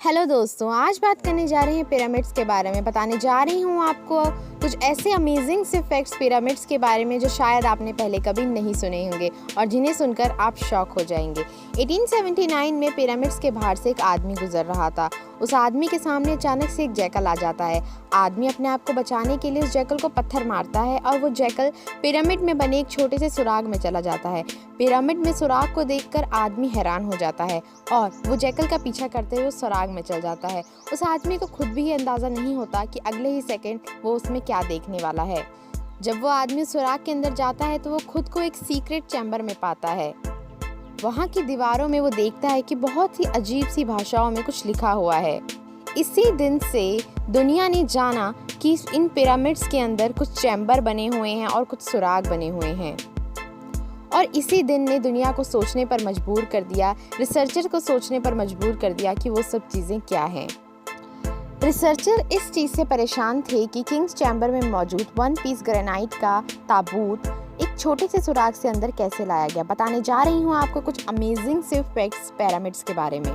Hello दोस्तों, आज बात करने जा रहे हैं पिरामिड्स के बारे में। बताने जा रही हूँ आपको कुछ ऐसे अमेजिंग से फैक्ट्स पिरामिड्स के बारे में जो शायद आपने पहले कभी नहीं सुने होंगे और जिन्हें सुनकर आप शॉक हो जाएंगे। 1879 में पिरामिड्स के बाहर से एक आदमी गुजर रहा था। उस आदमी के सामने अचानक से एक जैकल आ जाता है। आदमी अपने आप को बचाने के लिए उस जैकल को पत्थर मारता है और वो जैकल पिरामिड में बने एक छोटे से सुराग में चला जाता है। पिरामिड में सुराग को देखकर आदमी हैरान हो जाता है और वो जैकल का पीछा करते हुए उस सुराग में चल जाता है। उस आदमी को खुद भी ये अंदाज़ा नहीं होता कि अगले ही सेकंड वो उसमें क्या देखने वाला है। जब वो आदमी सुराग के अंदर जाता है तो वो खुद को एक सीक्रेट चैम्बर में पाता है। वहाँ की दीवारों में वो देखता है कि बहुत ही अजीब सी भाषाओं में कुछ लिखा हुआ है। इसी दिन से दुनिया ने जाना कि इन पिरामिड्स के अंदर कुछ चैम्बर बने हुए हैं और कुछ सुराग बने हुए हैं। और इसी दिन ने दुनिया को सोचने पर मजबूर कर दिया, रिसर्चर को सोचने पर मजबूर कर दिया कि वो सब चीज़ें क्या हैं। रिसर्चर इस चीज़ से परेशान थे कि किंग्स चैम्बर में मौजूद 1 पीस ग्रेनाइट का ताबूत एक छोटे से सुराग से अंदर कैसे लाया गया। बताने जा रही हूँ आपको कुछ अमेजिंग से फैक्ट्स पिरामिड्स के बारे में।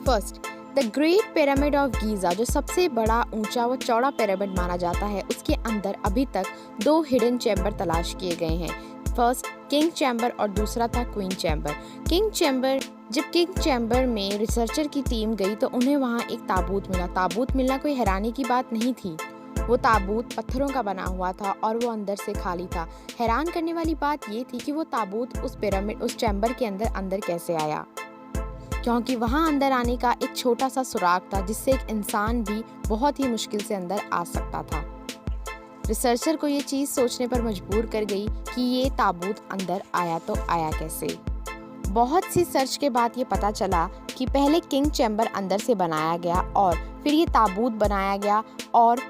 First, the great pyramid of Giza, जो सबसे बड़ा, ऊंचा व चौड़ा पिरामिड माना जाता है, उसके अंदर अभी तक 2 हिडन चैम्बर तलाश किए गए हैं। फर्स्ट किंग चैम्बर और दूसरा था क्वीन चैम्बर। जब किंग चैम्बर में रिसर्चर की टीम गई तो उन्हें वहाँ एक ताबूत मिला। ताबूत मिलना कोई हैरानी की बात नहीं थी। वो ताबूत पत्थरों का बना हुआ था और वो अंदर से खाली था। हैरान करने वाली बात ये थी कि वो ताबूत उस चैम्बर के अंदर कैसे आया, क्योंकि वहाँ अंदर आने का एक छोटा सा सुराग था जिससे एक इंसान भी बहुत ही मुश्किल से अंदर आ सकता था। रिसर्चर को ये चीज़ सोचने पर मजबूर कर गई कि ये ताबूत अंदर आया तो आया कैसे। बहुत सी सर्च के बाद ये पता चला कि पहले किंग चैम्बर अंदर से बनाया गया और फिर ये ताबूत बनाया गया और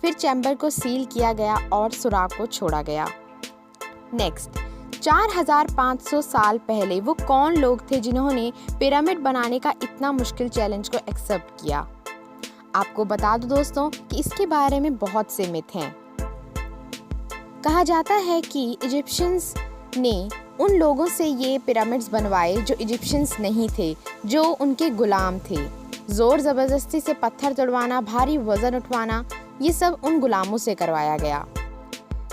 फिर चैम्बर को सील किया गया और सुराग को छोड़ा गया। नेक्स्ट, 4500 साल पहले वो कौन लोग थे जिन्होंने पिरामिड बनाने का इतना मुश्किल चैलेंज को एक्सेप्ट किया। आपको बता दूं दोस्तों कि इसके बारे में बहुत से मिथ हैं। कहा जाता है कि इजिप्शियंस ने उन लोगों से ये पिरामिड्स बनवाए जो इजिप्शियंस नहीं थे, जो उनके गुलाम थे। जोर ज़बरदस्ती से पत्थर तोड़वाना, भारी वजन उठवाना, ये सब उन गुलामों से करवाया गया।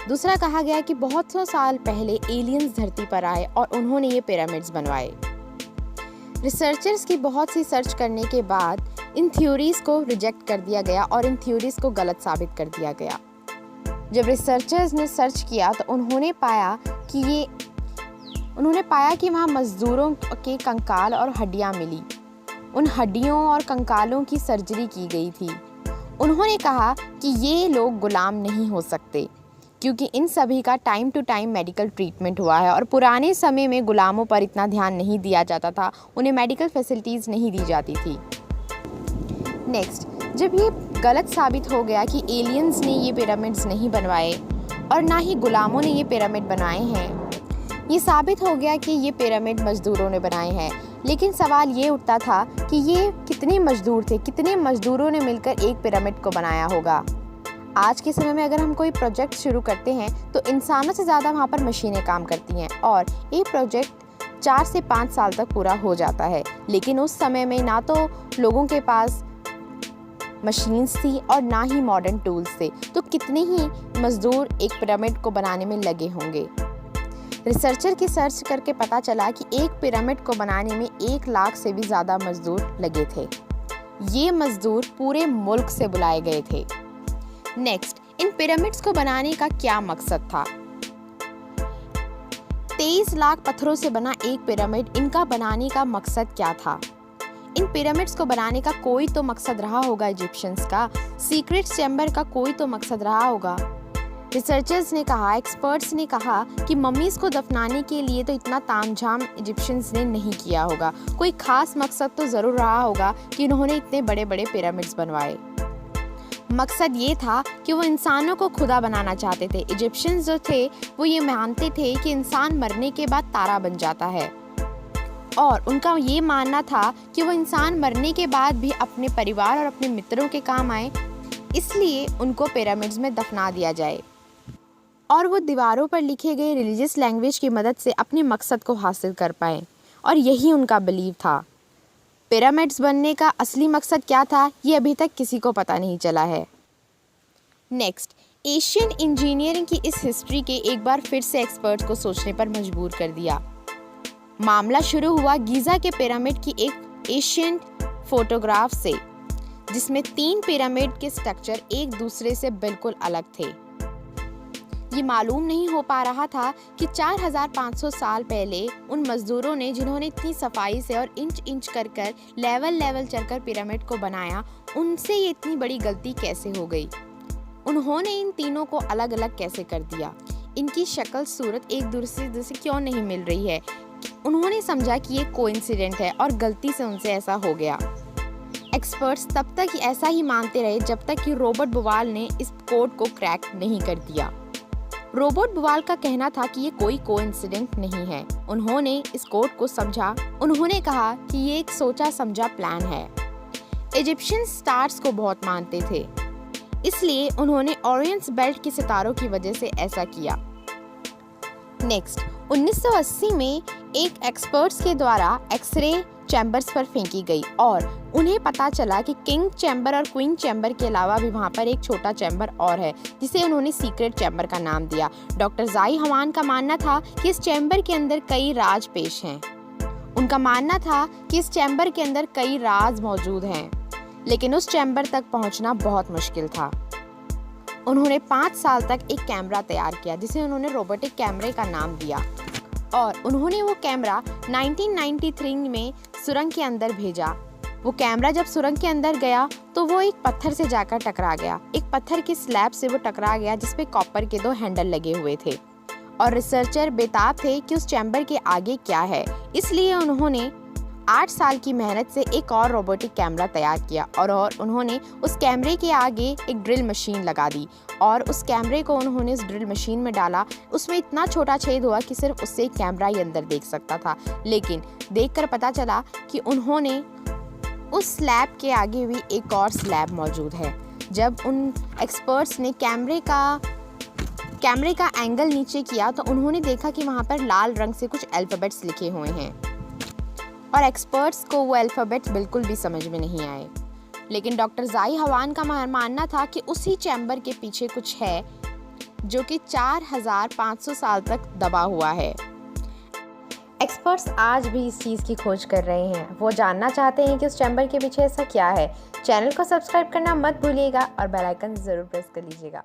दूसरा, कहा गया कि बहुत सौ साल पहले एलियंस धरती पर आए और उन्होंने ये पिरामिड्स बनवाए। रिसर्चर्स की बहुत सी सर्च करने के बाद इन थ्योरीज को रिजेक्ट कर दिया गया और इन थ्योरीज को गलत साबित कर दिया गया। जब रिसर्चर्स ने सर्च किया तो उन्होंने पाया कि वहाँ मजदूरों के कंकाल और हड्डियाँ मिली। उन हड्डियों और कंकालों की सर्जरी की गई थी। उन्होंने कहा कि ये लोग गुलाम नहीं हो सकते क्योंकि इन सभी का time to time medical treatment हुआ है और पुराने समय में गुलामों पर इतना ध्यान नहीं दिया जाता था, उन्हें मेडिकल फैसिलिटीज़ नहीं दी जाती थी। नेक्स्ट, जब ये गलत साबित हो गया कि एलियंस ने ये पिरामिड्स नहीं बनवाए और ना ही गुलामों ने ये पिरामिड बनाए हैं, ये साबित हो गया कि ये पिरामिड मजदूरों ने बनाए हैं। लेकिन सवाल ये उठता था कि ये कितने मजदूर थे, कितने मजदूरों ने मिलकर एक पिरामिड को बनाया होगा। आज के समय में अगर हम कोई प्रोजेक्ट शुरू करते हैं तो इंसानों से ज़्यादा वहाँ पर मशीनें काम करती हैं और ये प्रोजेक्ट 4 से 5 साल तक पूरा हो जाता है। लेकिन उस समय में ना तो लोगों के पास मशीन्स थी और ना ही मॉडर्न टूल्स थे, तो कितने ही मजदूर एक पिरामिड को बनाने में लगे होंगे। रिसर्चर की सर्च करके पता चला कि एक पिरामिड को बनाने में 1 लाख से भी ज़्यादा मजदूर लगे थे। ये मजदूर पूरे मुल्क से बुलाए गए थे। नेक्स्ट, इन पिरामिड्स को बनाने का क्या मकसद था। 23 लाख पत्थरों से बना एक पिरामिड, इनका बनाने का मकसद क्या था। इन पिरामिड्स को बनाने का कोई तो मकसद रहा होगा इजिप्शियंस का, सीक्रेट चैम्बर का कोई तो मकसद रहा होगा। रिसर्चर्स ने कहा, एक्सपर्ट्स ने कहा कि मम्मीज को दफनाने के लिए तो इतना तामझाम इजिप्शियंस ने नहीं किया होगा, कोई खास मकसद तो ज़रूर रहा होगा कि उन्होंने इतने बड़े बड़े पिरामिड्स बनवाए। मकसद ये था कि वो इंसानों को खुदा बनाना चाहते थे। इजिप्शियंस जो थे वो ये मानते थे कि इंसान मरने के बाद तारा बन जाता है और उनका ये मानना था कि वो इंसान मरने के बाद भी अपने परिवार और अपने मित्रों के काम आए, इसलिए उनको पिरामिड्स में दफना दिया जाए। और वो दीवारों पर लिखे गए रिलीजियस लैंग्वेज की मदद से अपने मकसद को हासिल कर पाएँ। और यही उनका बिलीव था। पिरामिड्स बनने का असली मकसद क्या था, ये अभी तक किसी को पता नहीं चला है। नेक्स्ट, एशियन इंजीनियरिंग की इस हिस्ट्री के एक बार फिर से एक्सपर्ट्स को सोचने पर मजबूर कर दिया। मामला शुरू हुआ गीज़ा के पिरामिड की एक एशियन फोटोग्राफ से, जिसमें 3 पिरामिड के स्ट्रक्चर एक दूसरे से बिल्कुल अलग थे। ये मालूम नहीं हो पा रहा था कि 4500 साल पहले उन मजदूरों ने, जिन्होंने इतनी सफाई से और इंच इंच कर लेवल चढ़कर पिरामिड को बनाया, उनसे ये इतनी बड़ी गलती कैसे हो गई। उन्होंने इन तीनों को अलग अलग कैसे कर दिया, इनकी शक्ल सूरत एक दूसरे से क्यों नहीं मिल रही है। उन्होंने समझा कि ये कोइंसिडेंट है और गलती से उनसे ऐसा हो गया। एक्सपर्ट्स तब तक ऐसा ही मानते रहे जब तक कि रॉबर्ट बुवाल ने इस कोड को क्रैक नहीं कर दिया। रॉबर्ट बुवाल का कहना था कि ये कोई कोइंसिडेंट नहीं है। उन्होंने इस कोड को समझा। उन्होंने कहा कि ये एक सोचा समझा प्लान है। इजिप्शियन स्टार्स को बहुत मानते थे, इसलिए उन्होंने ओरियंस बेल्ट के सितारों की वजह से ऐसा किया। नेक्स्ट, 1980 में एक एक्सपर्ट्स के द्वारा एक्सरे चैम्बर्स पर फेंकी गई और उन्हें पता चला कि किंग चैम्बर और क्वीन चैम्बर के अलावा भी वहाँ पर एक छोटा चैम्बर और है, जिसे उन्होंने सीक्रेट चैम्बर का नाम दिया। डॉक्टर ज़ाई हवान का मानना था कि इस चैम्बर के अंदर कई राज पेश हैं। उनका मानना था कि इस चैम्बर के अंदर कई राज मौजूद हैं, लेकिन उस चैम्बर तक पहुँचना बहुत मुश्किल था। उन्होंने 5 साल तक एक कैमरा तैयार किया, जिसे उन्होंने रोबोटिक कैमरे का नाम दिया, और उन्होंने वो कैमरा 1993 में सुरंग के अंदर भेजा। वो कैमरा जब सुरंग के अंदर गया तो वो एक पत्थर से जाकर टकरा गया। एक पत्थर की स्लैब से वो टकरा गया, जिसपे कॉपर के 2 हैंडल लगे हुए थे, और रिसर्चर बेताब थे कि उस चैम्बर के आगे क्या है। इसलिए उन्होंने 8 साल की मेहनत से एक और रोबोटिक कैमरा तैयार किया, और उन्होंने उस कैमरे के आगे एक ड्रिल मशीन लगा दी, और उस कैमरे को उन्होंने उस ड्रिल मशीन में डाला। उसमें इतना छोटा छेद हुआ कि सिर्फ उससे एक कैमरा ही अंदर देख सकता था, लेकिन देखकर पता चला कि उन्होंने उस स्लैब के आगे भी एक और स्लैब मौजूद है। जब उन एक्सपर्ट्स ने कैमरे का एंगल नीचे किया तो उन्होंने देखा कि वहाँ पर लाल रंग से कुछ अल्फ़ाबेट्स लिखे हुए हैं, और एक्सपर्ट्स को वो अल्फ़ाबेट्स बिल्कुल भी समझ में नहीं आए। लेकिन डॉक्टर ज़ाई हवान का मानना था कि उसी चैम्बर के पीछे कुछ है जो कि 4500 साल तक दबा हुआ है। एक्सपर्ट्स आज भी इस चीज़ की खोज कर रहे हैं। वो जानना चाहते हैं कि उस चैम्बर के पीछे ऐसा क्या है। चैनल को सब्सक्राइब करना मत भूलिएगा और बेल आइकन ज़रूर प्रेस कर लीजिएगा।